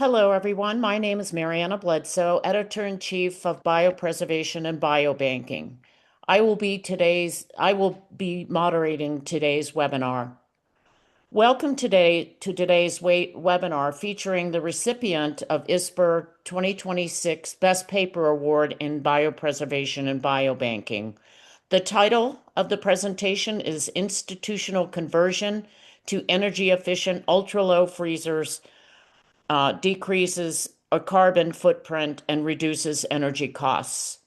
Hello, everyone. My name is Mariana Bledsoe, Editor-in-Chief of Biopreservation and Biobanking. I will be moderating today's webinar. Welcome today to today's webinar featuring the recipient of ISBER 2026 Best Paper Award in Biopreservation and Biobanking. The title of the presentation is Institutional Conversion to Energy Efficient Ultra-Low Freezers Decreases a carbon footprint and reduces energy costs.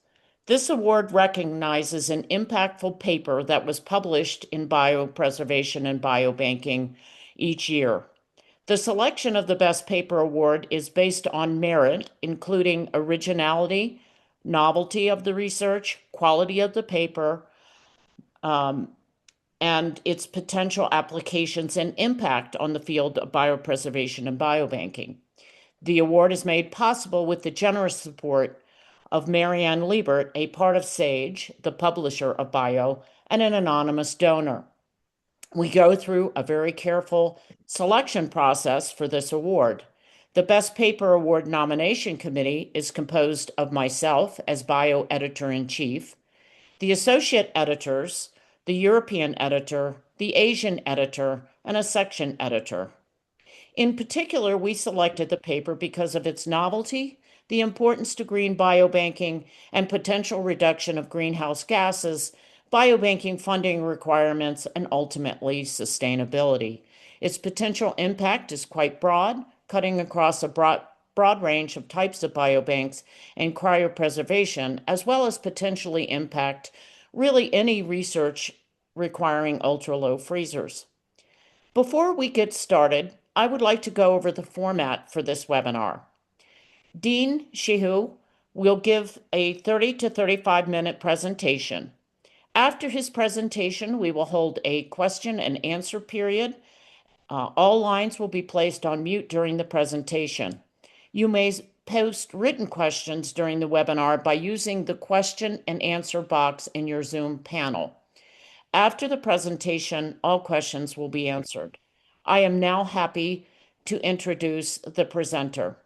This award recognizes an impactful paper that was published in Biopreservation and Biobanking each year. The selection of the Best Paper Award is based on merit, including originality, novelty of the research, quality of the paper, and its potential applications and impact on the field of biopreservation and biobanking. The award is made possible with the generous support of Marianne Liebert, a part of SAGE, the publisher of Bio, and an anonymous donor. We go through a very careful selection process for this award. The Best Paper Award nomination committee is composed of myself as Bio Editor-in-Chief, the associate editors, the European editor, the Asian editor, and a section editor. In particular, we selected the paper because of its novelty, the importance to green biobanking, and potential reduction of greenhouse gases, biobanking funding requirements, and ultimately sustainability. Its potential impact is quite broad, cutting across a broad range of types of biobanks and cryopreservation, as well as potentially impact really any research requiring ultra-low freezers. Before we get started, I would like to go over the format for this webinar. Dean Shehu will give a 30 to 35-minute presentation. After his presentation, we will hold a question and answer period. All lines will be placed on mute during the presentation. You may post written questions during the webinar by using the question and answer box in your Zoom panel. After the presentation, all questions will be answered. I am now happy to introduce the presenter.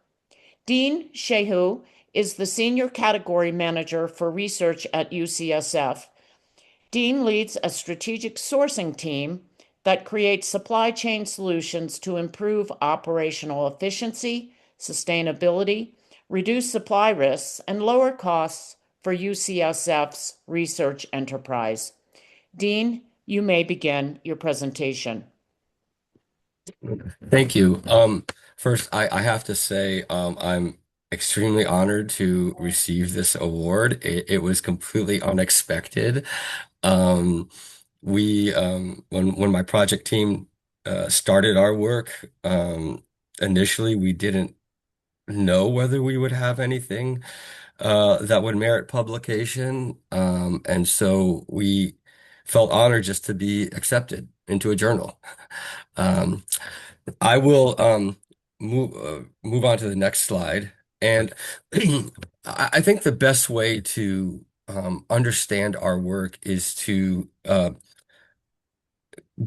Dean Shehu is the Senior Category Manager for Research at UCSF. Dean leads a strategic sourcing team that creates supply chain solutions to improve operational efficiency, sustainability, reduce supply risks, and lower costs for UCSF's research enterprise. Dean, you may begin your presentation. Thank you. First, I have to say, I'm extremely honored to receive this award. It was completely unexpected. Um, when my project team started our work, initially we didn't know whether we would have anything that would merit publication, and so we felt honored just to be accepted into a journal. Um, I will move on to the next slide. And I think the best way to understand our work is to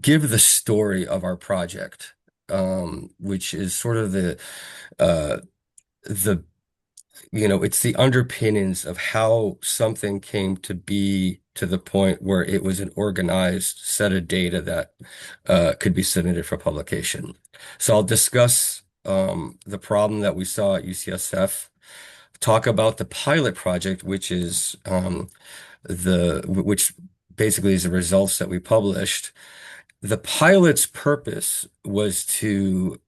give the story of our project, which is sort of uh, the it's the underpinnings of how something came to be to the point where it was an organized set of data that could be submitted for publication. So I'll discuss the problem that we saw at UCSF, talk about the pilot project, which basically is the results that we published. The pilot's purpose was to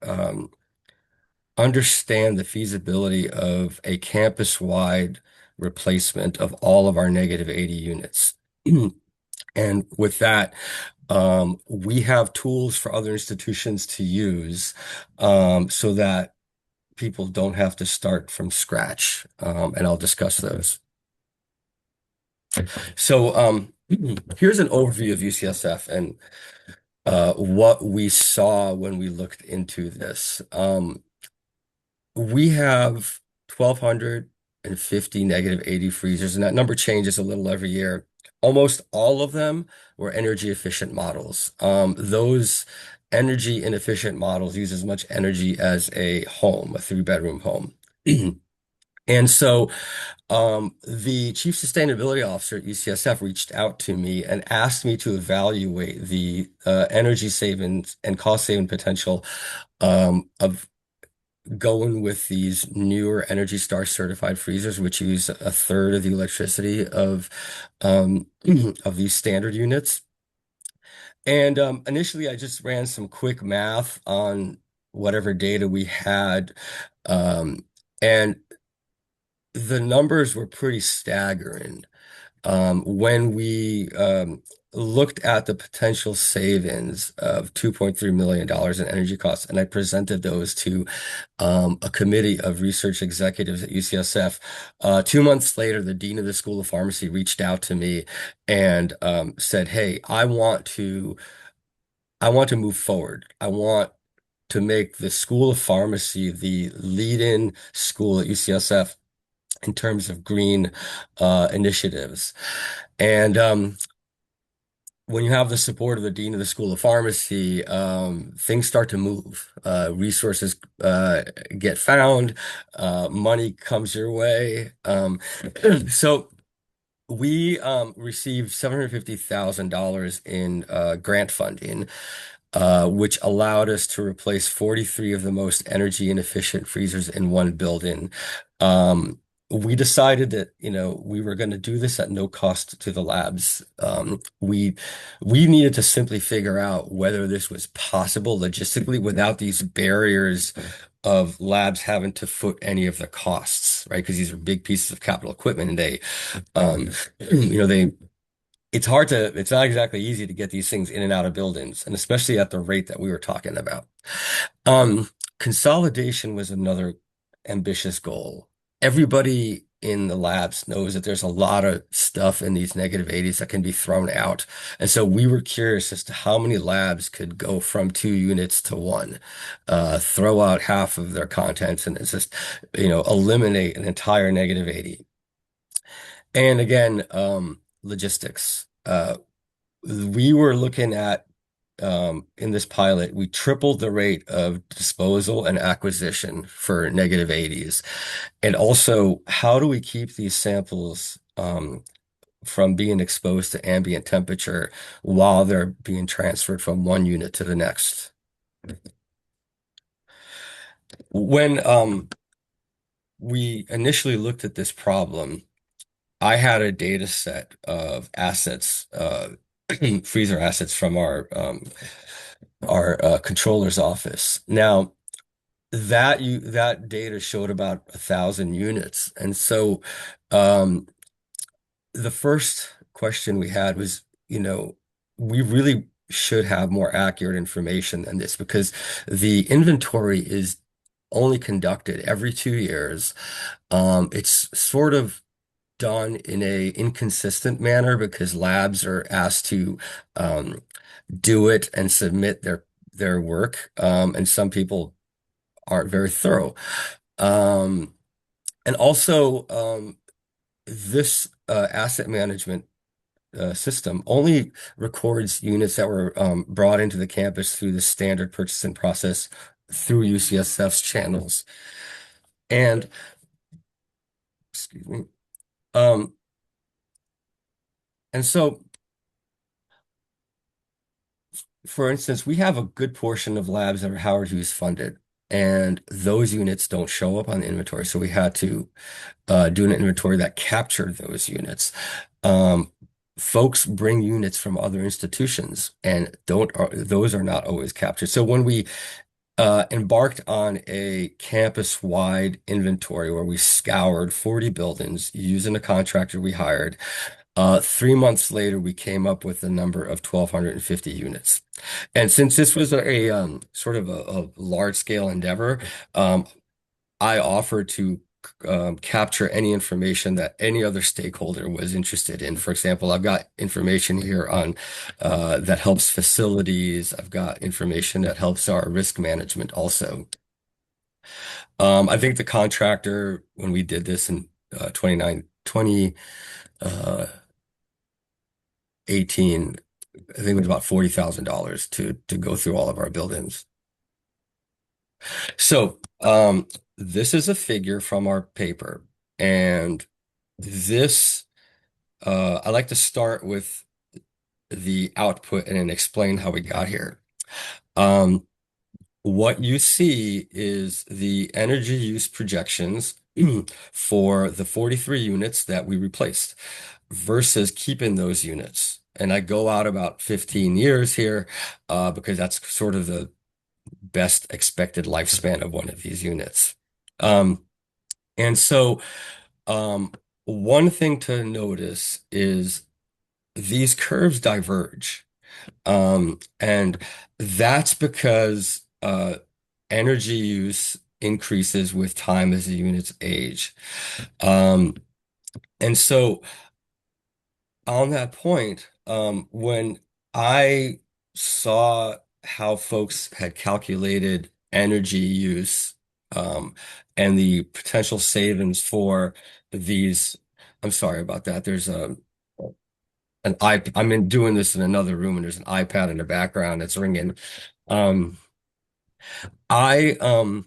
understand the feasibility of a campus-wide replacement of all of our negative 80 units. And with that, we have tools for other institutions to use so that people don't have to start from scratch. And I'll discuss those. So here's an overview of UCSF and what we saw when we looked into this. We have 1,250 negative 80 freezers, and that number changes a little every year. almost all of them were energy efficient models. Those energy inefficient models use as much energy as a home, a three-bedroom home. And so the chief sustainability officer at UCSF reached out to me and asked me to evaluate the energy savings and cost saving potential of going with these newer Energy Star certified freezers, which use a third of the electricity um, of these standard units. And initially, I just ran some quick math on whatever data we had, and the numbers were pretty staggering. When we looked at the potential savings of $2.3 million in energy costs, and I presented those to a committee of research executives at UCSF. 2 months later, the dean of the School of Pharmacy reached out to me and said, "Hey, I want to move forward. I want to make the School of Pharmacy the lead-in school at UCSF in terms of green initiatives." And when you have the support of the dean of the School of Pharmacy, things start to move. Resources get found, money comes your way. So we received $750,000 in grant funding, which allowed us to replace 43 of the most energy inefficient freezers in one building. We decided that, we were going to do this at no cost to the labs. We needed to simply figure out whether this was possible logistically without these barriers of labs having to foot any of the costs, right? Because these are big pieces of capital equipment, and um, they it's not exactly easy to get these things in and out of buildings, and especially at the rate that we were talking about. Um, Consolidation was another ambitious goal. Everybody in the labs knows that there's a lot of stuff in these -80s that can be thrown out. And so we were curious as to how many labs could go from 2 units to one, throw out half of their contents, and it's just, eliminate an entire -80. And again, logistics. We were looking at in this pilot, we tripled the rate of disposal and acquisition for -80s. And also, how do we keep these samples from being exposed to ambient temperature while they're being transferred from one unit to the next? When we initially looked at this problem, I had a data set of assets, freezer assets from our controller's office. Now, that data showed about 1,000 units, and so um, the first question we had was, we really should have more accurate information than this because the inventory is only conducted every 2 years. It's sort of done in a inconsistent manner because labs are asked to um, do it and submit their work, and some people aren't very thorough. Um, and also, this asset management system only records units that were brought into the campus through the standard purchasing process through UCSF's channels. And excuse me. Um, and so for instance, we have a good portion of labs that are Howard Hughes funded, and those units don't show up on the inventory. So we had to do an inventory that captured those units. Um, Folks bring units from other institutions, and those are not always captured. So when we embarked on a campus-wide inventory where we scoured 40 buildings using a contractor we hired, 3 months later, we came up with the number of 1,250 units. And since this was a sort of a large-scale endeavor, um, I offered to capture any information that any other stakeholder was interested in. For example, I've got information here on that helps facilities. I've got information that helps our risk management also. I think the contractor, when we did this in 20, 18, I think it was about $40,000 to go through all of our buildings. So, this is a figure from our paper, and this I like to start with the output and then explain how we got here. Um, what you see is the energy use projections for the 43 units that we replaced versus keeping those units. And I go out about 15 years here because that's sort of the best expected lifespan of one of these units. Um, and so um, one thing to notice is these curves diverge. And that's because energy use increases with time as the units age. Um, and so on that point, when I saw how folks had calculated energy use, and the potential savings for these, I'm sorry about that. There's I'm in doing this in another room and there's an iPad in the background that's ringing. Um, I um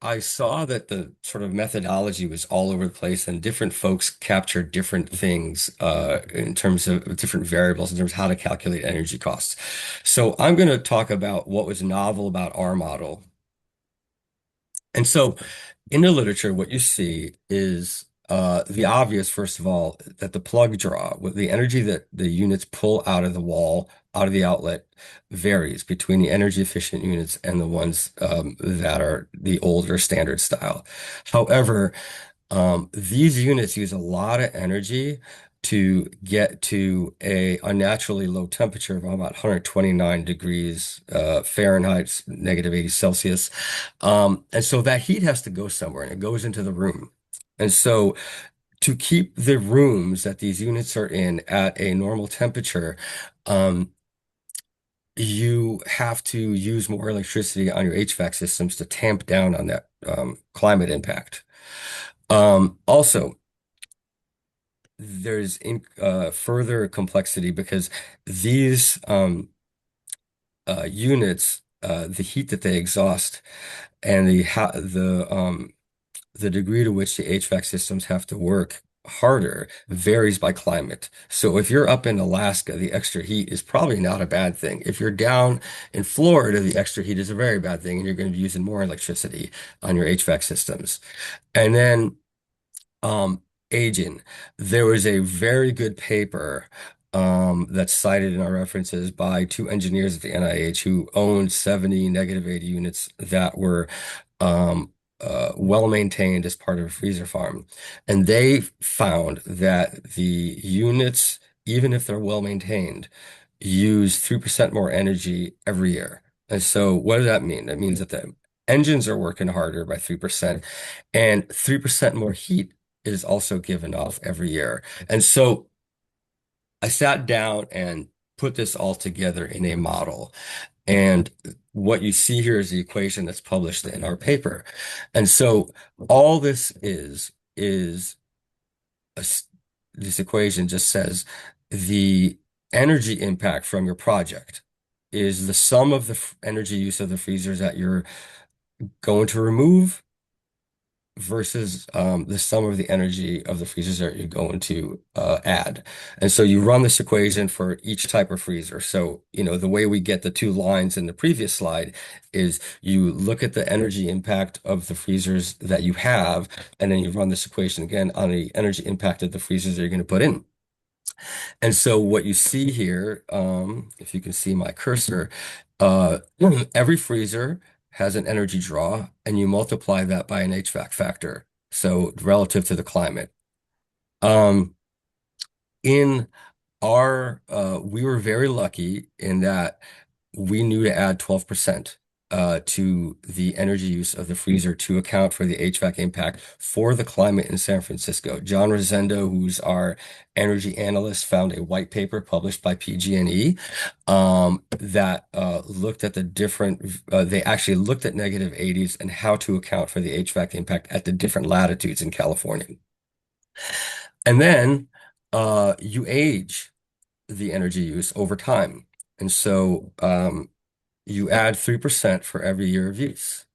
I saw that the sort of methodology was all over the place and different folks captured different things in terms of different variables in terms of how to calculate energy costs. So I'm going to talk about what was novel about our model. And so in the literature, what you see is the obvious, first of all, that the plug draw, with the energy that the units pull out of the wall, out of the outlet, varies between the energy efficient units and the ones that are the older standard style. However, these units use a lot of energy to get to a unnaturally low temperature of about 129 degrees Fahrenheit, -80 Celsius. And so that heat has to go somewhere and it goes into the room. And so to keep the rooms that these units are in at a normal temperature, um, you have to use more electricity on your HVAC systems to tamp down on that climate impact. Also, there's further complexity because these units, the heat that they exhaust and the degree to which the HVAC systems have to work harder varies by climate. So if you're up in Alaska, the extra heat is probably not a bad thing. If you're down in Florida, the extra heat is a very bad thing, and you're going to be using more electricity on your HVAC systems. And then um, aging. There was a very good paper that's cited in our references by two engineers at the NIH who owned 70 -80 units that were well maintained as part of a freezer farm. And they found that the units, even if they're well maintained, use 3% more energy every year. And so what does that mean? That means that the engines are working harder by 3%, and 3% more heat is also given off every year. And so I sat down and put this all together in a model. And what you see here is the equation that's published in our paper. And so all this is this equation just says the energy impact from your project is the sum of the energy use of the freezers that you're going to remove versus the sum of the energy of the freezers that you're going to add. And so you run this equation for each type of freezer. So, the way we get the two lines in the previous slide is you look at the energy impact of the freezers that you have, and then you run this equation again on the energy impact of the freezers that you're going to put in. And so what you see here, if you can see my cursor, uh, every freezer has an energy draw, and you multiply that by an HVAC factor, so relative to the climate. Um, in we were very lucky in that we knew to add 12% to the energy use of the freezer to account for the HVAC impact for the climate in San Francisco. John Rosendo, who's our energy analyst, found a white paper published by PG&E that looked at they actually looked at -80s and how to account for the HVAC impact at the different latitudes in California. And then you age the energy use over time. And so you add 3% for every year of use.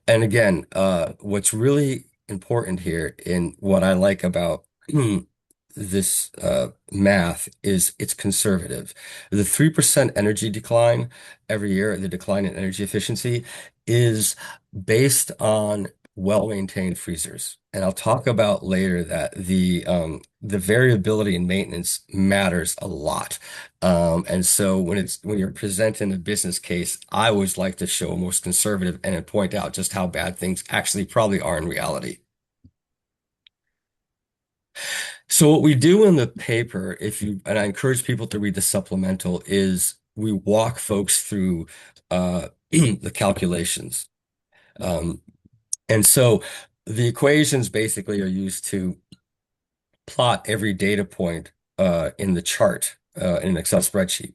And again, what's really important here in what I like about this math is it's conservative. The 3% energy decline every year, the decline in energy efficiency, is based on well-maintained freezers. And I'll talk about later that the variability in maintenance matters a lot. And so when you're presenting a business case, I always like to show most conservative and then point out just how bad things actually probably are in reality. So what we do in the paper, and I encourage people to read the supplemental, is we walk folks through the calculations. Um, and so the equations basically are used to plot every data point in the chart in an Excel spreadsheet.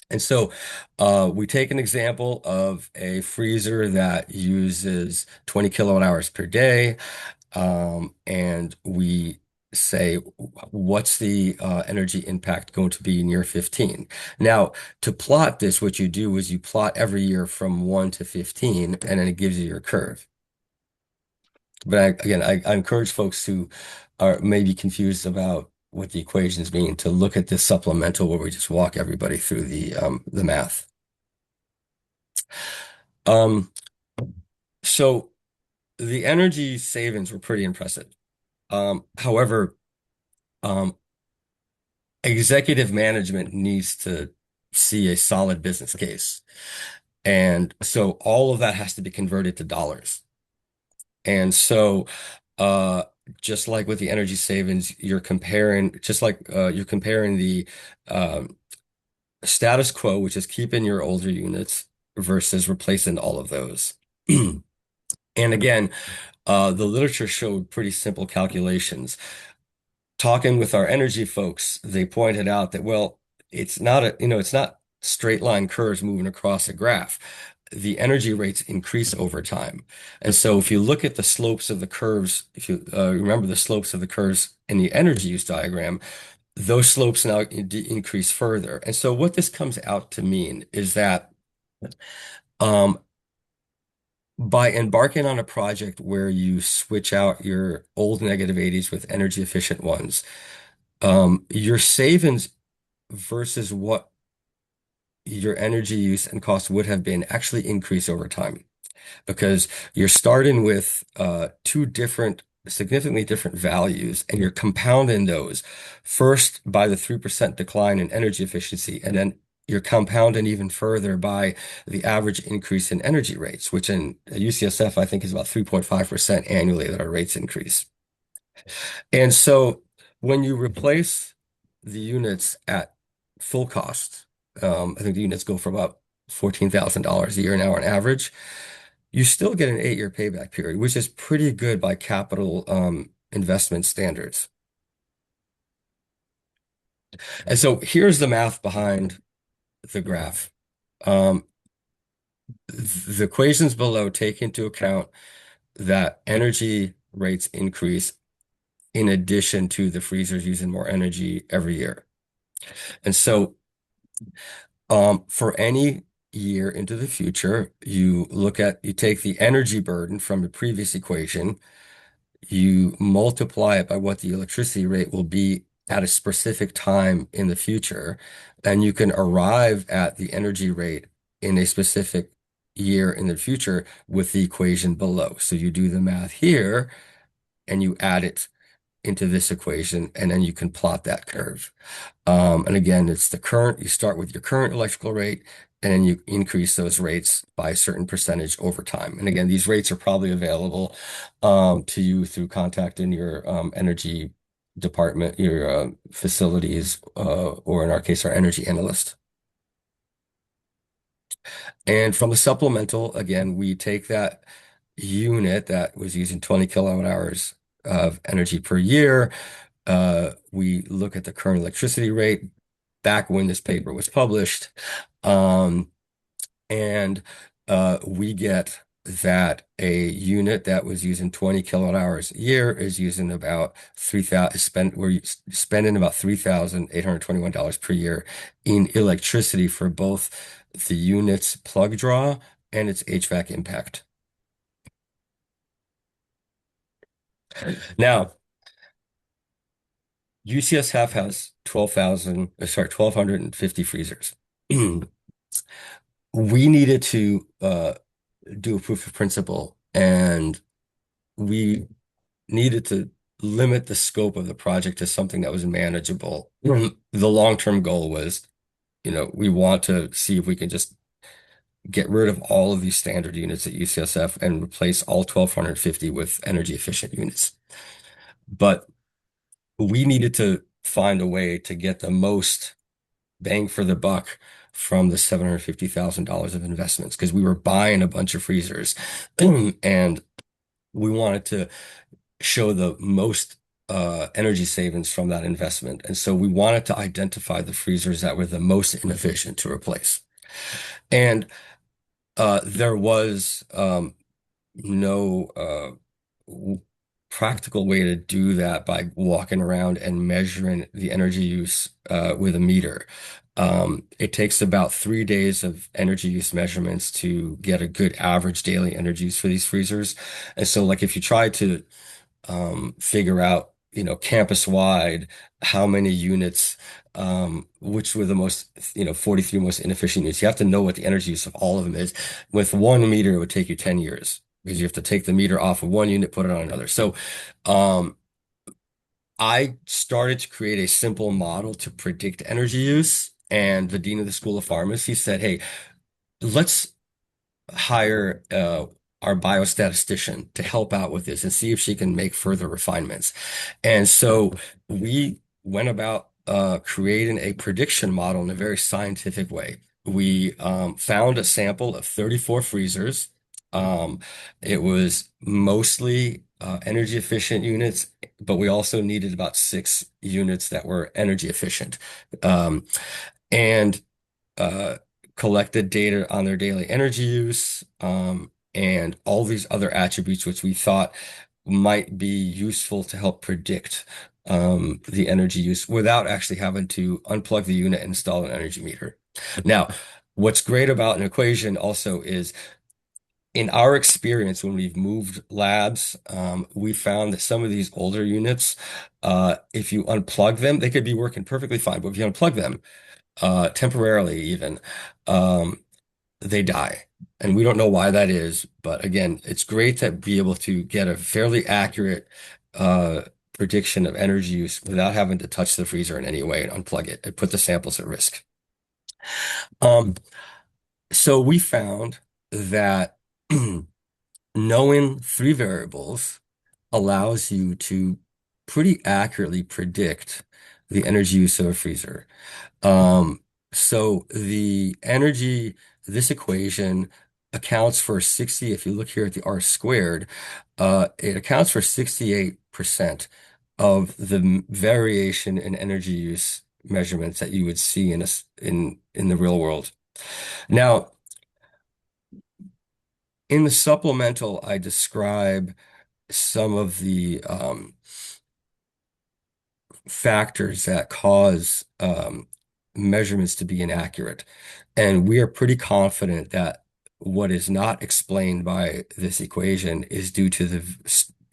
And so we take an example of a freezer that uses 20 kilowatt hours per day, and we say, what's the energy impact going to be in year 15? Now, to plot this, what you do is you plot every year from 1 to 15, and then it gives you your curve. But I encourage folks who are maybe confused about what the equations mean to look at this supplemental where we just walk everybody through the math. Um, so the energy savings were pretty impressive. However, um, executive management needs to see a solid business case. And so all of that has to be converted to dollars. And so, uh, just like with the energy savings, you're comparing the um, status quo, which is keeping your older units versus replacing all of those. And again, the literature showed pretty simple calculations. Talking with our energy folks, they pointed out that, well, it's not straight line curves moving across a graph. The energy rates increase over time. And so if you look at the slopes of the curves, if you remember the slopes of the curves in the energy use diagram, those slopes now increase further. And so what this comes out to mean is that um, by embarking on a project where you switch out your old negative 80s with energy efficient ones, your savings versus what your energy use and cost would have been actually increase over time because you're starting with two different, significantly different values, and you're compounding those first by the 3% decline in energy efficiency, and then you're compounding even further by the average increase in energy rates, which in UCSF, I think is about 3.5% annually that our rates increase. And so when you replace the units at full cost, I think the units go for about $14,000 a year now on average. You still get an 8-year payback period, which is pretty good by capital investment standards. And so here's the math behind the graph. Um, the equations below take into account that energy rates increase in addition to the freezers using more energy every year. And so for any year into the future, you take the energy burden from the previous equation, you multiply it by what the electricity rate will be at a specific time in the future, and you can arrive at the energy rate in a specific year in the future with the equation below. So you do the math here and you add it into this equation, and then you can plot that curve. And again, it's the current, you start with your current electrical rate, and then you increase those rates by a certain percentage over time. And again, these rates are probably available to you through contacting your energy department, your facilities, or in our case, our energy analyst. And from the supplemental, again, we take that unit that was using 20 kilowatt hours of energy per year. We look at the current electricity rate back when this paper was published. Um, and we get that a unit that was using 20 kilowatt hours a year is using about 3,000 we're spending about $3,821 per year in electricity for both the unit's plug draw and its HVAC impact. Now, UCSF has 1,250 freezers. We needed to do a proof of principle, and we needed to limit the scope of the project to something that was manageable. The long-term goal was, we want to see if we can just get rid of all of these standard units at UCSF and replace all 1,250 with energy efficient units. But we needed to find a way to get the most bang for the buck from the $750,000 of investments because we were buying a bunch of freezers and we wanted to show the most energy savings from that investment. And so we wanted to identify the freezers that were the most inefficient to replace. And there was no practical way to do that by walking around and measuring the energy use with a meter. It takes about 3 days of energy use measurements to get a good average daily energy use for these freezers. And so, like, if you try to figure out, campus wide, how many units, which were the most, 43 most inefficient units. You have to know what the energy use of all of them is. With 1 meter, it would take you 10 years because you have to take the meter off of one unit, put it on another. So, I started to create a simple model to predict energy use. And the dean of the School of Pharmacy said, "Hey, let's hire our biostatistician to help out with this and see if she can make further refinements." And so we went about creating a prediction model in a very scientific way. We found a sample of 34 freezers. Um, it was mostly energy efficient units, but we also needed about 6 units that were energy efficient. And uh, collected data on their daily energy use, and all these other attributes which we thought might be useful to help predict the energy use without actually having to unplug the unit and install an energy meter. Now, what's great about an equation also is in our experience, when we've moved labs, we found that some of these older units, if you unplug them, they could be working perfectly fine. But if you unplug them, temporarily even, um, they die. And we don't know why that is. But again, it's great to be able to get a fairly accurate prediction of energy use without having to touch the freezer in any way and unplug it and put the samples at risk. Um, so we found that knowing 3 variables allows you to pretty accurately predict the energy use of a freezer. Um, so the energy, this equation accounts for 60, if you look here at the R squared, it accounts for 68% of the variation in energy use measurements that you would see in the real world. Now, in the supplemental, I describe some of the factors that cause measurements to be inaccurate. And we are pretty confident that what is not explained by this equation is due to the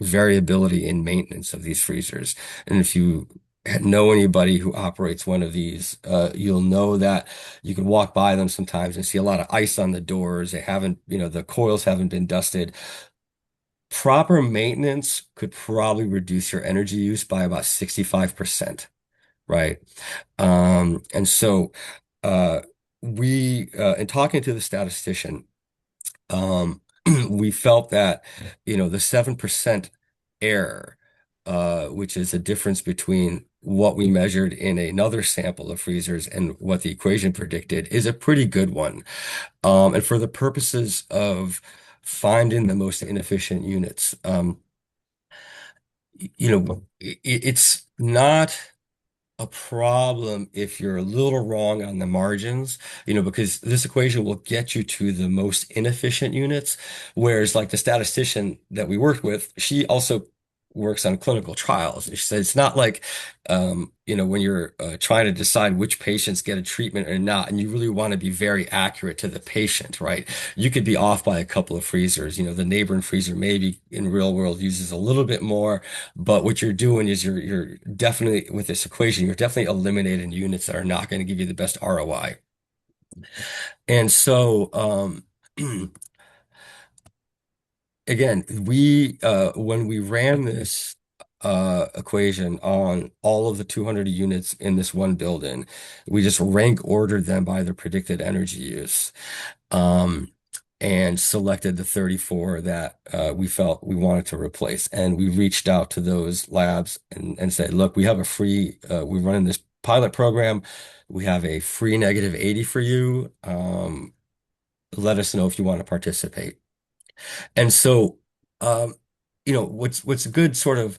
variability in maintenance of these freezers. And if you know anybody who operates one of these, you'll know that you can walk by them sometimes and see a lot of ice on the doors. They haven't, the coils haven't been dusted. Proper maintenance could probably reduce your energy use by about 65%, right? And so uh, in talking to the statistician, um, we felt that, the 7% error, which is a difference between what we measured in another sample of freezers and what the equation predicted, is a pretty good one. And for the purposes of finding the most inefficient units, it's not a problem if you're a little wrong on the margins, because this equation will get you to the most inefficient units. Whereas, like the statistician that we worked with, she also works on clinical trials. And she said it's not like, when you're trying to decide which patients get a treatment or not, and you really want to be very accurate to the patient, right? You could be off by a couple of freezers. The neighboring freezer maybe in real world uses a little bit more, but what you're doing is you're definitely with this equation, you're definitely eliminating units that are not going to give you the best ROI. And so, again, when we ran this equation on all of the 200 units in this one building, we just rank ordered them by their predicted energy use. Um, and selected the 34 that we felt we wanted to replace. And we reached out to those labs and said, look, we have we're running this pilot program. We have a free -80 for you. Let us know if you want to participate. And so, what's a good sort of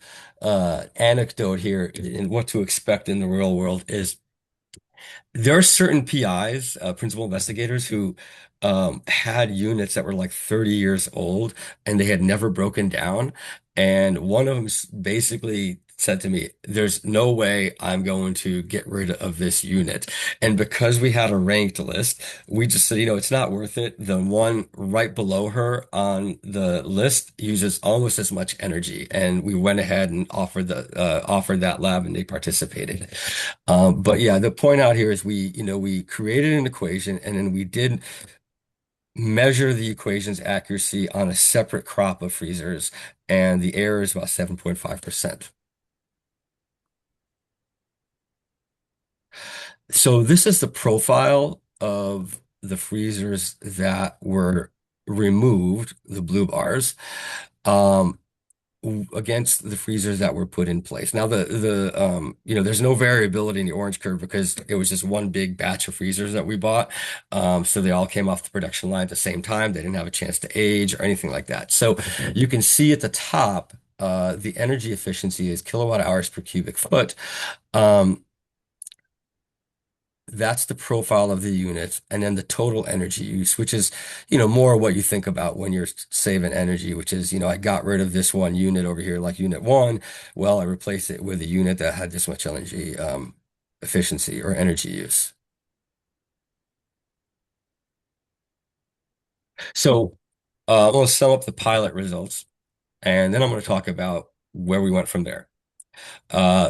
anecdote here in what to expect in the real world is there are certain PIs, principal investigators, who had units that were like 30 years old and they had never broken down. And one of them basically said to me, there's no way I'm going to get rid of this unit. And because we had a ranked list, we just said, it's not worth it. The one right below her on the list uses almost as much energy. And we went ahead and offered that lab and they participated. But yeah, the point out here is we created an equation and then we did measure the equation's accuracy on a separate crop of freezers, and the error is about 7.5%. So this is the profile of the freezers that were removed, the blue bars. Um, against the freezers that were put in place. Now there's no variability in the orange curve because it was just one big batch of freezers that we bought. So they all came off the production line at the same time. They didn't have a chance to age or anything like that. So you can see at the top, the energy efficiency is kilowatt hours per cubic foot. Um, that's the profile of the unit, and then the total energy use, which is, more what you think about when you're saving energy, which is, I got rid of this one unit over here, like unit one. Well, I replaced it with a unit that had this much energy efficiency or energy use. So I'm going to sum up the pilot results, and then I'm going to talk about where we went from there.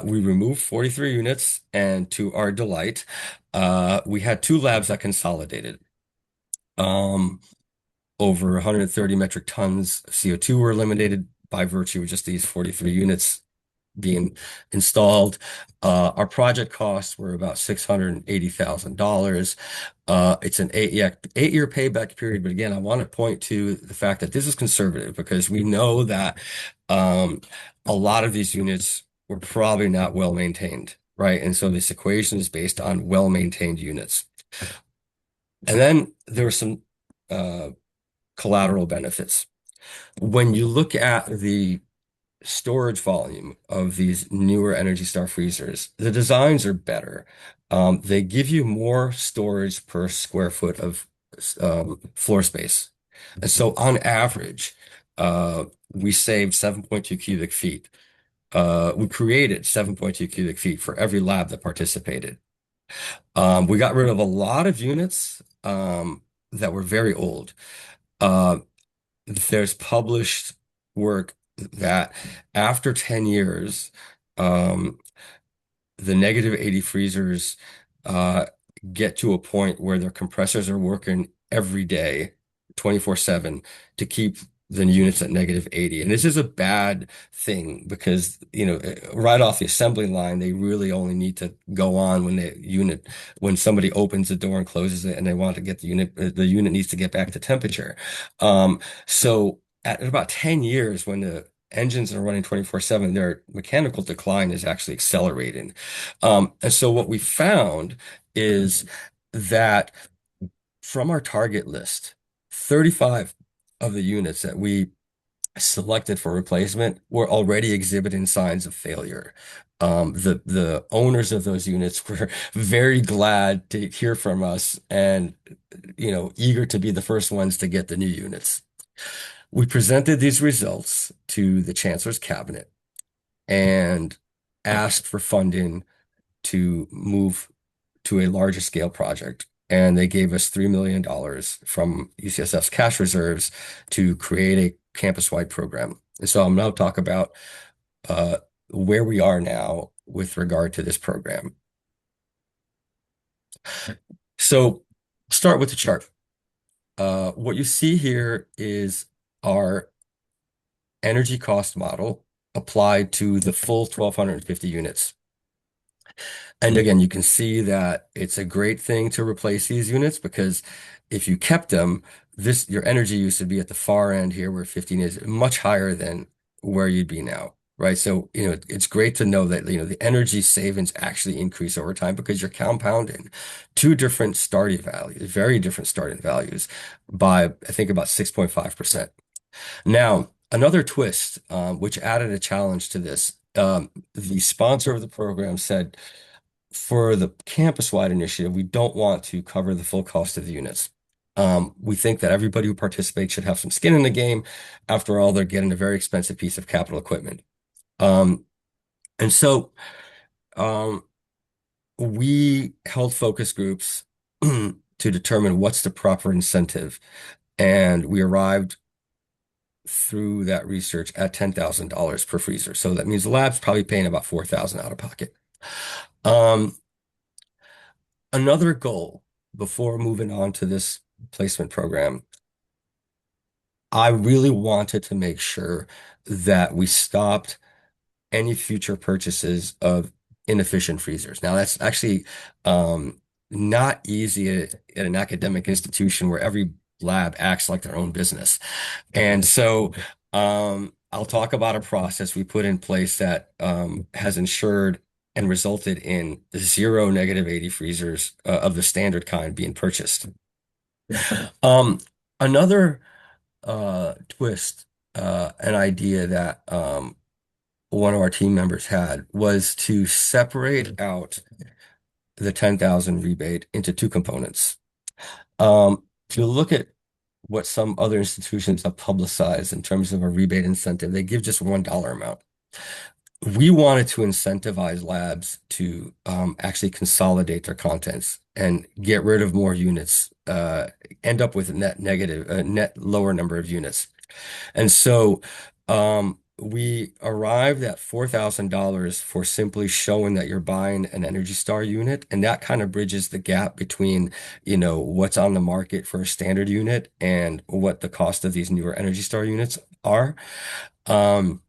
We removed 43 units, and to our delight, we had two labs that consolidated. Um, Over 130 metric tons of CO2 were eliminated by virtue of just these 43 units being installed. Our project costs were about $680,000. It's an eight-year payback period. But again, I want to point to the fact that this is conservative because we know that a lot of these units were probably not well maintained, right? And so this equation is based on well-maintained units. And then there were some collateral benefits. When you look at the storage volume of these newer Energy Star freezers, the designs are better. They give you more storage per square foot of floor space. And so on average, we saved 7.2 cubic feet. We created 7.2 cubic feet for every lab that participated. We got rid of a lot of units that were very old. Uh, there's published work that after 10 years, um, the -80 freezers uh, get to a point where their compressors are working every day, 24/7, to keep the units at -80. And this is a bad thing because, right off the assembly line, they really only need to go on when somebody opens the door and closes it and they want to get the unit needs to get back to temperature. So at about 10 years, when the engines are running 24/7, their mechanical decline is actually accelerating. And so what we found is that from our target list, 35 of the units that we selected for replacement were already exhibiting signs of failure. The owners of those units were very glad to hear from us and, eager to be the first ones to get the new units. We presented these results to the Chancellor's Cabinet and asked for funding to move to a larger scale project. And they gave us $3 million from UCSF's cash reserves to create a campus-wide program. And so I'm now talk about uh, where we are now with regard to this program. So start with the chart. What you see here is our energy cost model applied to the full 1,250 units. And again, you can see that it's a great thing to replace these units because if you kept them, your energy use would be at the far end here where 15 is much higher than where you'd be now, right? So, it's great to know that, the energy savings actually increase over time because you're compounding two different starting values, very different starting values by, I think, about 6.5%. Now, another twist, which added a challenge to this, the sponsor of the program said, for the campus-wide initiative, we don't want to cover the full cost of the units. We think that everybody who participates should have some skin in the game. After all, they're getting a very expensive piece of capital equipment. Um, and so um, we held focus groups to determine what's the proper incentive. And we arrived through that research at $10,000 per freezer. So that means the lab's probably paying about 4,000 out of pocket. Um, Another goal before moving on to this placement program, I really wanted to make sure that we stopped any future purchases of inefficient freezers. Now, that's actually not easy at an academic institution where every lab acts like their own business. And so I'll talk about a process we put in place that has ensured and resulted in zero -80 freezers of the standard kind being purchased. Um, Another twist, an idea that one of our team members had was to separate out the 10,000 rebate into two components. If you look at what some other institutions have publicized in terms of a rebate incentive, they give just $1 amount. We wanted to incentivize labs to actually consolidate their contents and get rid of more units, end up with a net lower number of units. And so we arrived at $4,000 for simply showing that you're buying an Energy Star unit. And that kind of bridges the gap between, what's on the market for a standard unit and what the cost of these newer Energy Star units are. Um,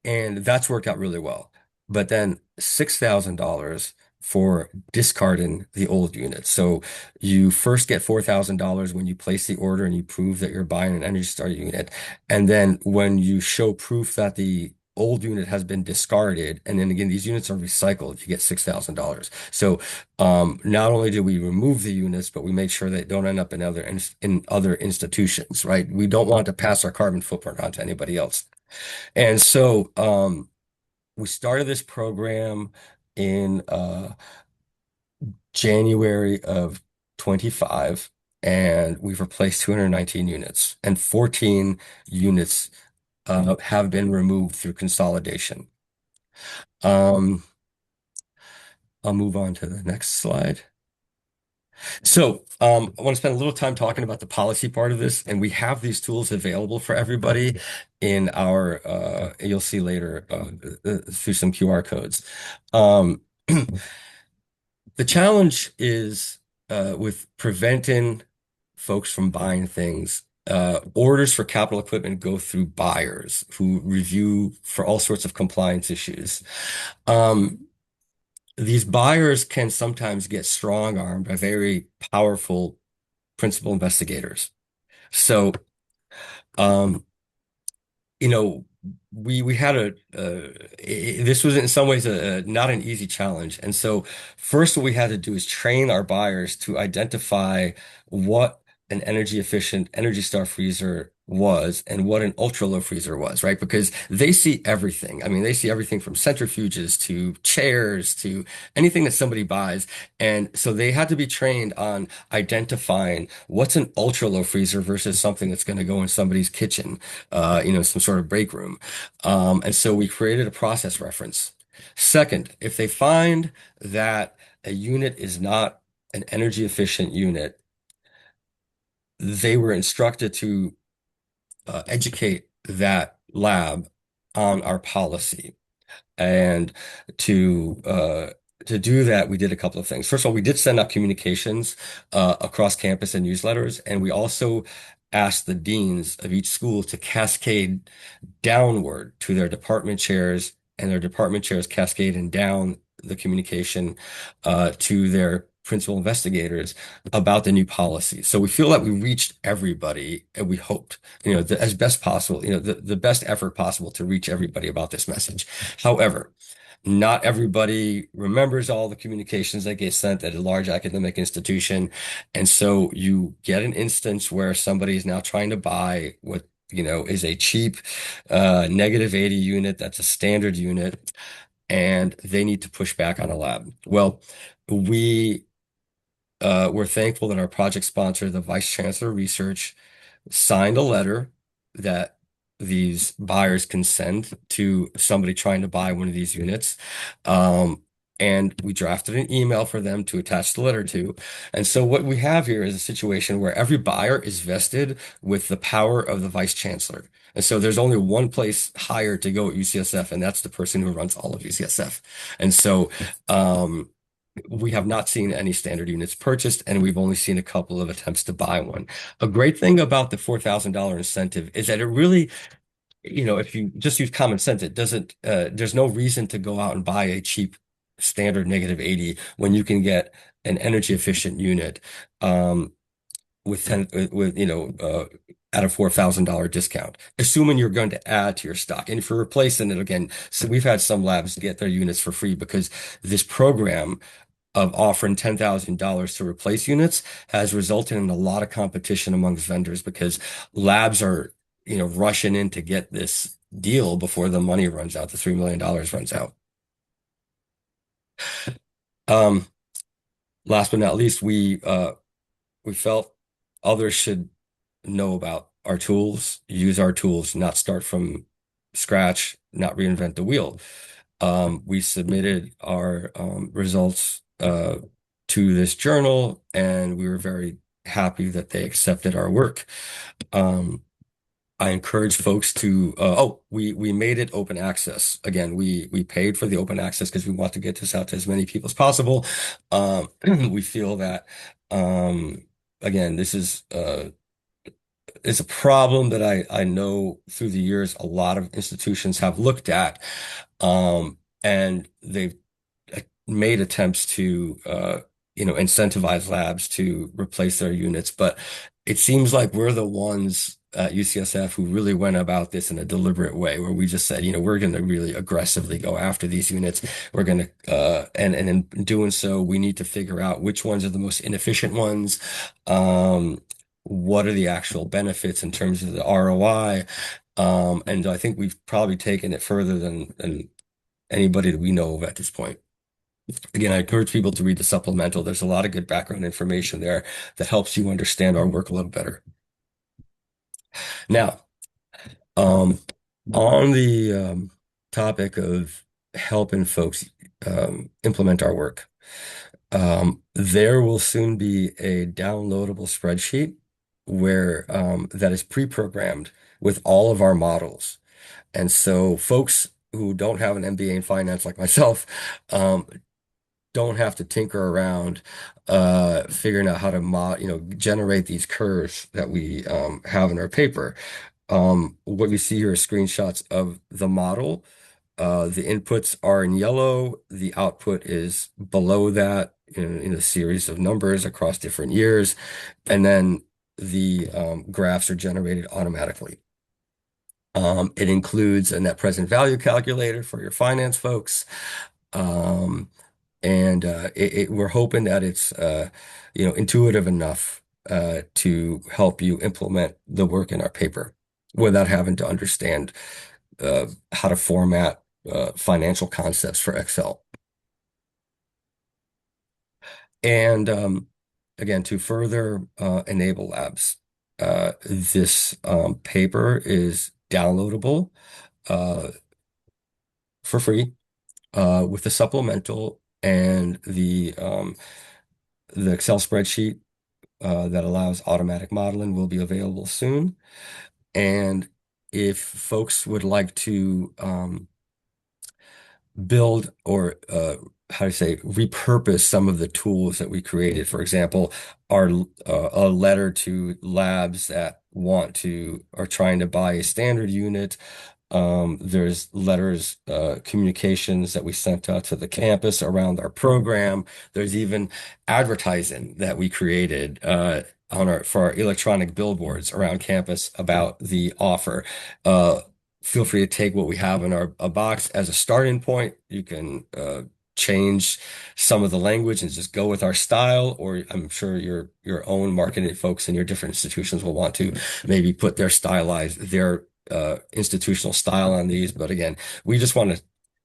and that's worked out really well. But then $6,000 for discarding the old unit. So you first get $4,000 when you place the order and you prove that you're buying an Energy Star unit. And then when you show proof that the old unit has been discarded, and then again, these units are recycled, you get $6,000. So not only do we remove the units, but we make sure they don't end up in other institutions, right? We don't want to pass our carbon footprint on to anybody else. And so we started this program in January of 25, and we've replaced 219 units, and 14 units have been removed through consolidation. Um, I'll move on to the next slide. So, I want to spend a little time talking about the policy part of this, and we have these tools available for everybody in our, you'll see later through some QR codes. Um, the challenge is with preventing folks from buying things. Orders for capital equipment go through buyers who review for all sorts of compliance issues. Um, these buyers can sometimes get strong-armed by very powerful principal investigators. So, um, you know, we had this was in some ways not an easy challenge. And so first what we had to do is train our buyers to identify what an energy efficient Energy Star freezer was and what an ultra low freezer was, right? Because they see everything. I mean, they see everything from centrifuges to chairs to anything that somebody buys. And so they had to be trained on identifying what's an ultra low freezer versus something that's going to go in somebody's kitchen, some sort of break room. And so we created a process reference. Second, if they find that a unit is not an energy efficient unit, they were instructed to educate that lab on our policy. And to uh, to do that, we did a couple of things. First of all, we did send out communications across campus and newsletters, and we also asked the deans of each school to cascade downward to their department chairs, and their department chairs cascading down the communication to their principal investigators about the new policy. So we feel that we reached everybody, and we hoped, as best possible, the best effort possible to reach everybody about this message. However, not everybody remembers all the communications that get sent at a large academic institution. And so you get an instance where somebody is now trying to buy what is a cheap -80 unit that's a standard unit, and they need to push back on a lab. Well, we we're thankful that our project sponsor, the Vice Chancellor of Research, signed a letter that these buyers can send to somebody trying to buy one of these units. And we drafted an email for them to attach the letter to. And so what we have here is a situation where every buyer is vested with the power of the vice chancellor. And so there's only one place higher to go at UCSF, and that's the person who runs all of UCSF. And so we have not seen any standard units purchased, and we've only seen a couple of attempts to buy one. A great thing about the $4,000 incentive is that it really, if you just use common sense, it doesn't, there's no reason to go out and buy a cheap standard -80 when you can get an energy efficient unit, with 10, at a $4,000 discount, assuming you're going to add to your stock. And if you're replacing it again, so we've had some labs get their units for free because this program of offering $10,000 to replace units has resulted in a lot of competition amongst vendors because labs are, rushing in to get this deal before the money runs out, the $3 million runs out. Um, Last but not least, we felt others should know about our tools, use our tools, not start from scratch, not reinvent the wheel. We submitted our results to this journal, and we were very happy that they accepted our work. I encourage folks to, we made it open access. Again, we paid for the open access because we want to get this out to as many people as possible. We feel that, again, this is, it's a problem that I know through the years a lot of institutions have looked at, and they've made attempts to incentivize labs to replace their units, but it seems like we're the ones at UCSF who really went about this in a deliberate way, where we just said, we're going to really aggressively go after these units. We're going to, and in doing so, we need to figure out which ones are the most inefficient ones. What are the actual benefits in terms of the ROI? And I think we've probably taken it further than anybody that we know of at this point. Again, I encourage people to read the supplemental. There's a lot of good background information there that helps you understand our work a little better. Now, on the topic of helping folks implement our work, there will soon be a downloadable spreadsheet where that is pre-programmed with all of our models. And so folks who don't have an MBA in finance like myself don't have to tinker around figuring out how to generate these curves that we have in our paper. What we see here are screenshots of the model. The inputs are in yellow. The output is below that in a series of numbers across different years. And then the graphs are generated automatically. It includes a net present value calculator for your finance folks. And we're hoping that it's intuitive enough to help you implement the work in our paper without having to understand how to format financial concepts for Excel. And again, to further enable labs, this paper is downloadable uh, for free with the supplemental and the Excel spreadsheet that allows automatic modeling will be available soon. And if folks would like to build or how to say repurpose some of the tools that we created. For example, our a letter to labs that want to are trying to buy a standard unit. There's letters, communications that we sent out to the campus around our program. There's even advertising that we created on our for our electronic billboards around campus about the offer. Uh, Feel free to take what we have in our a box as a starting point. You can change some of the language and just go with our style, or I'm sure your own marketing folks in your different institutions will want to maybe put their institutional style on these. But again, we just want to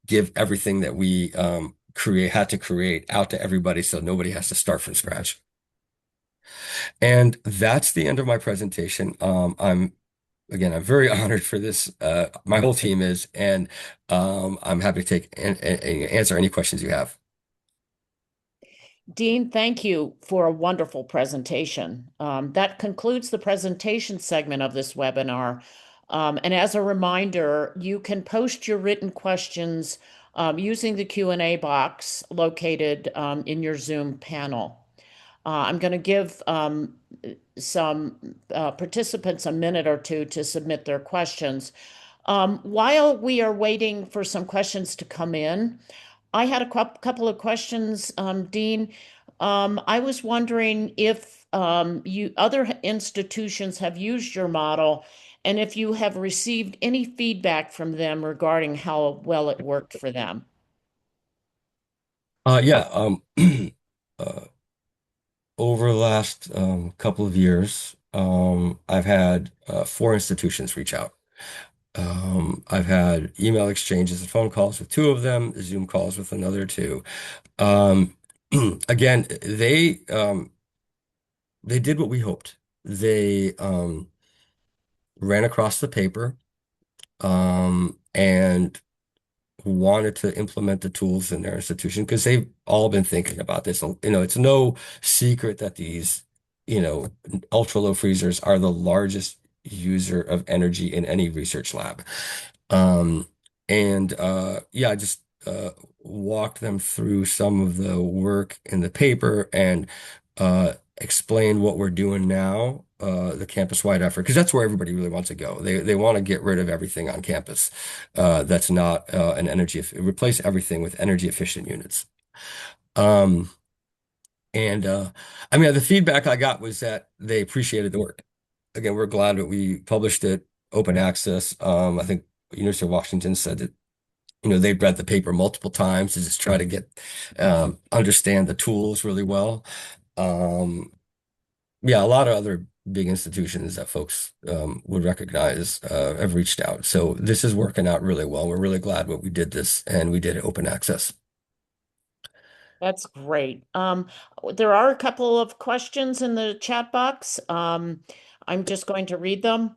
give everything that we had to create out to everybody so nobody has to start from scratch. And that's the end of my presentation. I'm very honored for this. My whole team is, and I'm happy to take and answer any questions you have. Dean, thank you for a wonderful presentation. That concludes the presentation segment of this webinar. And as a reminder, you can post your written questions using the Q&A box located in your Zoom panel. I'm going to give some participants a minute or two to submit their questions. While we are waiting for some questions to come in, I had a couple of questions, Dean. I was wondering if you other institutions have used your model and if you have received any feedback from them regarding how well it worked for them. Yeah. Uh, Over the last couple of years, I've had four institutions reach out. I've had email exchanges and phone calls with two of them, Zoom calls with another two. Um, again, they did what we hoped. They ran across the paper and wanted to implement the tools in their institution because they've all been thinking about this. It's no secret that these, ultra low freezers are the largest user of energy in any research lab. Um, and yeah, I just walked them through some of the work in the paper and explained what we're doing now, the campus-wide effort, because that's where everybody really wants to go. They want to get rid of everything on campus that's not replace everything with energy efficient units. Um, and I mean, the feedback I got was that they appreciated the work. Again, we're glad that we published it, open access. I think University of Washington said that they've read the paper multiple times to just try to get understand the tools really well. Um, yeah, a lot of other big institutions that folks would recognize have reached out. So this is working out really well. We're really glad what we did this and we did it open access. That's great. There are a couple of questions in the chat box. I'm just going to read them.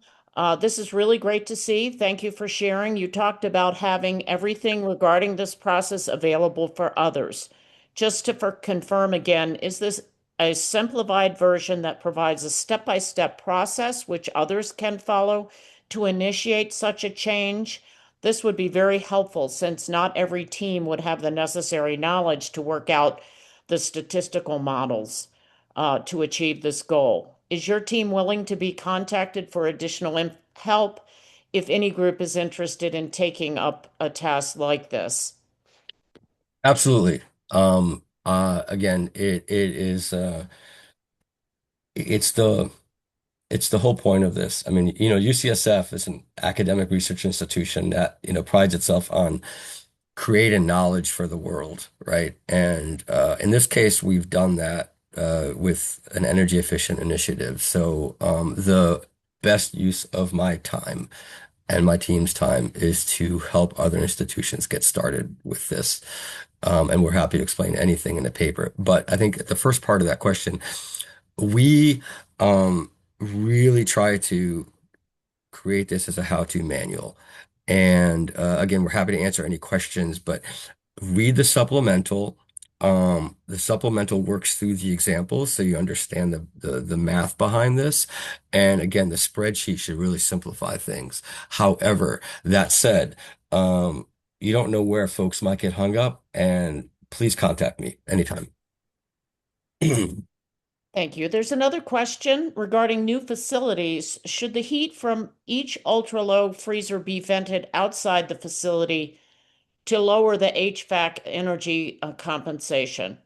This is really great to see. Thank you for sharing. You talked about having everything regarding this process available for others. Just to confirm again, is this a simplified version that provides a step-by-step process which others can follow to initiate such a change? This would be very helpful since not every team would have the necessary knowledge to work out the statistical models to achieve this goal. Is your team willing to be contacted for additional help if any group is interested in taking up a task like this? Absolutely. Again, it is it's the it's the whole point of this. I mean, UCSF is an academic research institution that, prides itself on creating knowledge for the world, right? And in this case, we've done that with an energy efficient initiative. So the best use of my time and my team's time is to help other institutions get started with this. And we're happy to explain anything in the paper. But I think the first part of that question, we really try to create this as a how-to manual. And again, we're happy to answer any questions, but read the supplemental. The supplemental works through the examples so you understand the math behind this. And again, the spreadsheet should really simplify things. However, that said, you don't know where folks might get hung up, and please contact me anytime. Thank you. There's another question regarding new facilities. Should the heat from each ultra-low freezer be vented outside the facility to lower the HVAC energy compensation?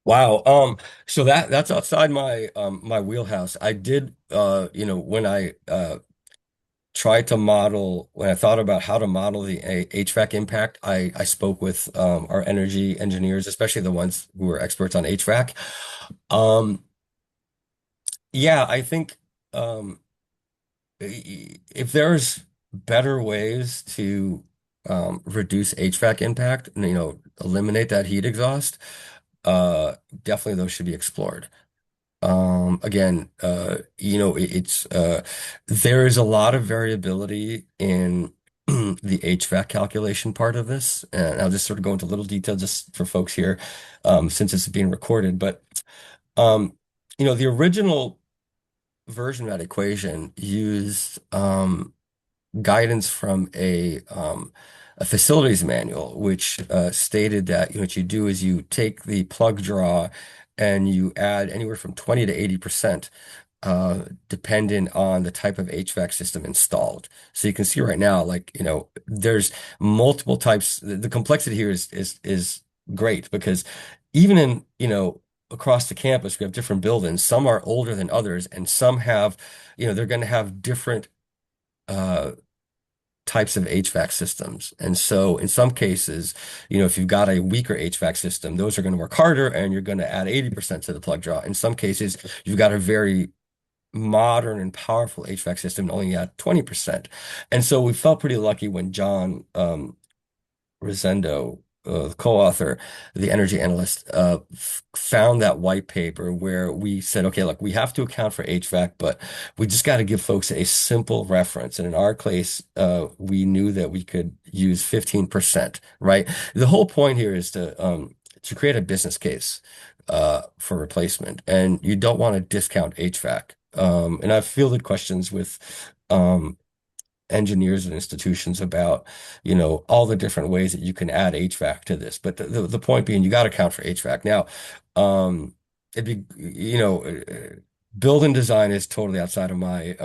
Wow. So that's outside my wheelhouse. I did when I tried to model when I thought about how to model the HVAC impact, I spoke with our energy engineers, especially the ones who are experts on HVAC. Um yeah, I think um if there's better ways to reduce HVAC impact, eliminate that heat exhaust, uh definitely those should be explored. Again, there is a lot of variability in the HVAC calculation part of this, and I'll just sort of go into little detail just for folks here, since it's being recorded. But um, the original version of that equation used guidance from a facilities manual, which stated that what you do is you take the plug draw and you add anywhere from 20 to 80%, dependent on the type of HVAC system installed. So you can see right now, like, there's multiple types. The complexity here is great because even in, across the campus, we have different buildings. Some are older than others, and some have, they're going to have different uh types of HVAC systems. And so in some cases, if you've got a weaker HVAC system, those are going to work harder and you're going to add 80% to the plug draw. In some cases, you've got a very modern and powerful HVAC system and only add 20%. And so we felt pretty lucky when John Rosendo, the co-author, the energy analyst, found that white paper where we said, okay, look, we have to account for HVAC, but we just got to give folks a simple reference. And in our case, we knew that we could use 15%, right? The whole point here is to create a business case for replacement, and you don't want to discount HVAC. And I've fielded questions with engineers and institutions about, all the different ways that you can add HVAC to this. But the point being, you got to account for HVAC. Now, it'd be, building design is totally outside of my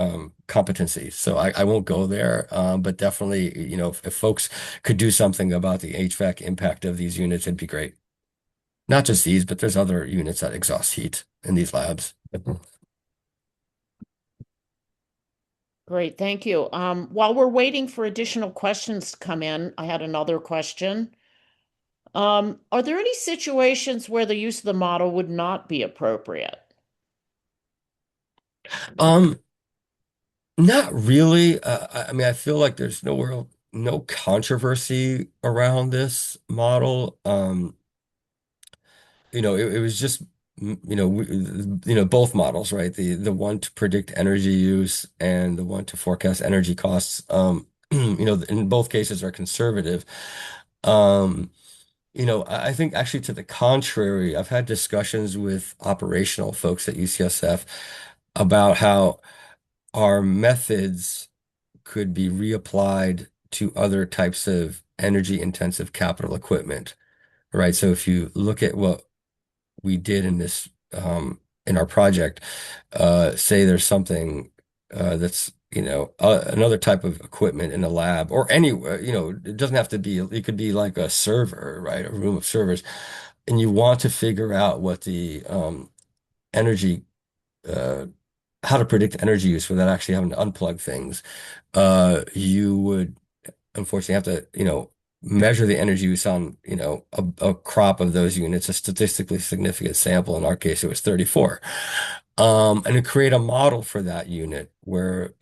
competency, so I won't go there. But definitely, if folks could do something about the HVAC impact of these units, it'd be great. Not just these, but there's other units that exhaust heat in these labs. Great, thank you. While we're waiting for additional questions to come in, I had another question. Are there any situations where the use of the model would not be appropriate? Um, Not really. I mean, I feel like there's no controversy around this model. It was just, both models, right? The one to predict energy use and the one to forecast energy costs. In both cases are conservative. Um, I think actually to the contrary, I've had discussions with operational folks at UCSF about how our methods could be reapplied to other types of energy intensive capital equipment, right? So if you look at what we did in our project, say there's something that's another type of equipment in a lab or anywhere, it doesn't have to be, it could be like a server, right? A room of servers, and you want to figure out what the energy uh, how to predict energy use without actually having to unplug things. You would unfortunately have to, measure the energy use on, a crop of those units, a statistically significant sample. In our case, it was 34. And to create a model for that unit where,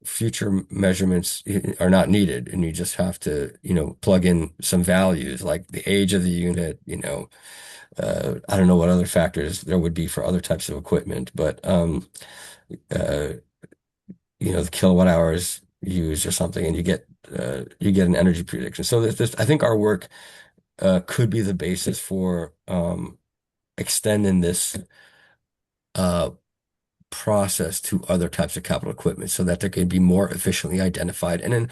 future measurements are not needed, and you just have to, plug in some values like the age of the unit, I don't know what other factors there would be for other types of equipment, but uh, the kilowatt hours used or something, and you get an energy prediction. So I think our work could be the basis for extending this uh, process to other types of capital equipment so that they can be more efficiently identified and then,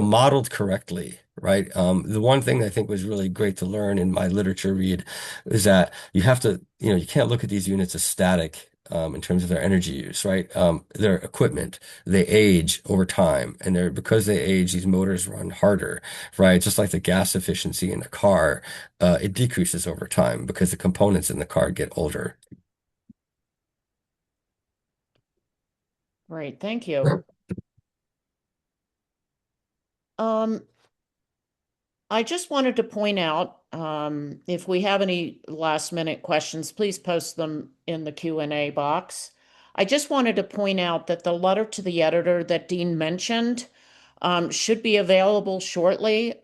modeled correctly, right? The one thing I think was really great to learn in my literature read is that you have to, you can't look at these units as static. In terms of their energy use, right? Their equipment, they age over time, and because they age, these motors run harder, right? Just like the gas efficiency in a car, it decreases over time because the components in the car get older. Great, thank you. Um, I just wanted to point out, if we have any last minute questions, please post them in the Q&A box. I just wanted to point out that the letter to the editor that Dean mentioned should be available shortly,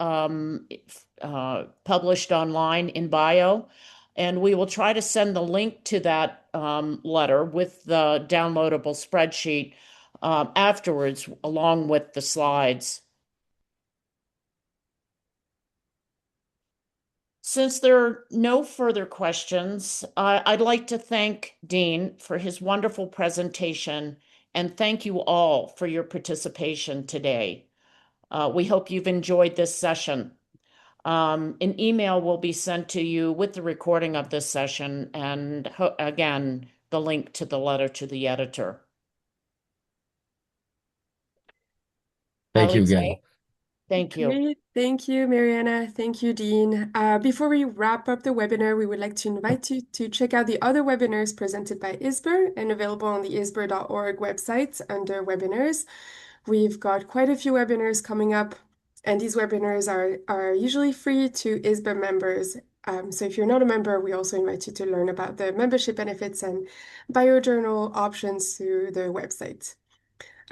published online in Bio. And we will try to send the link to that letter with the downloadable spreadsheet afterwards, along with the slides. Since there are no further questions, I'd like to thank Dean for his wonderful presentation and thank you all for your participation today. We hope you've enjoyed this session. An email will be sent to you with the recording of this session and again, the link to the letter to the editor. Thank you Alice, again. thank you. Great. Thank you, Mariana. Thank you, Dean. Before we wrap up the webinar, we would like to invite you to check out the other webinars presented by ISBER and available on the isber.org website under webinars. We've got quite a few webinars coming up, and these webinars are usually free to ISBER members. So if you're not a member, we also invite you to learn about the membership benefits and biojournal options through the website.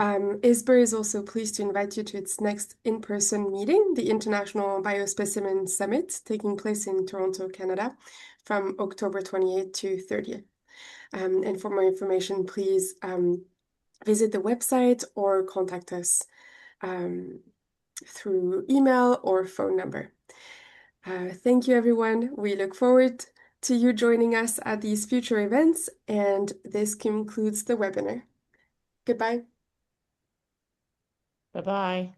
ISBER is also pleased to invite you to its next in-person meeting, the International Biospecimen Summit, taking place in Toronto, Canada, from October 28th to 30th. And for more information, please visit the website or contact us through email or phone number. Thank you, everyone. We look forward to you joining us at these future events, and this concludes the webinar. Goodbye. Bye-bye.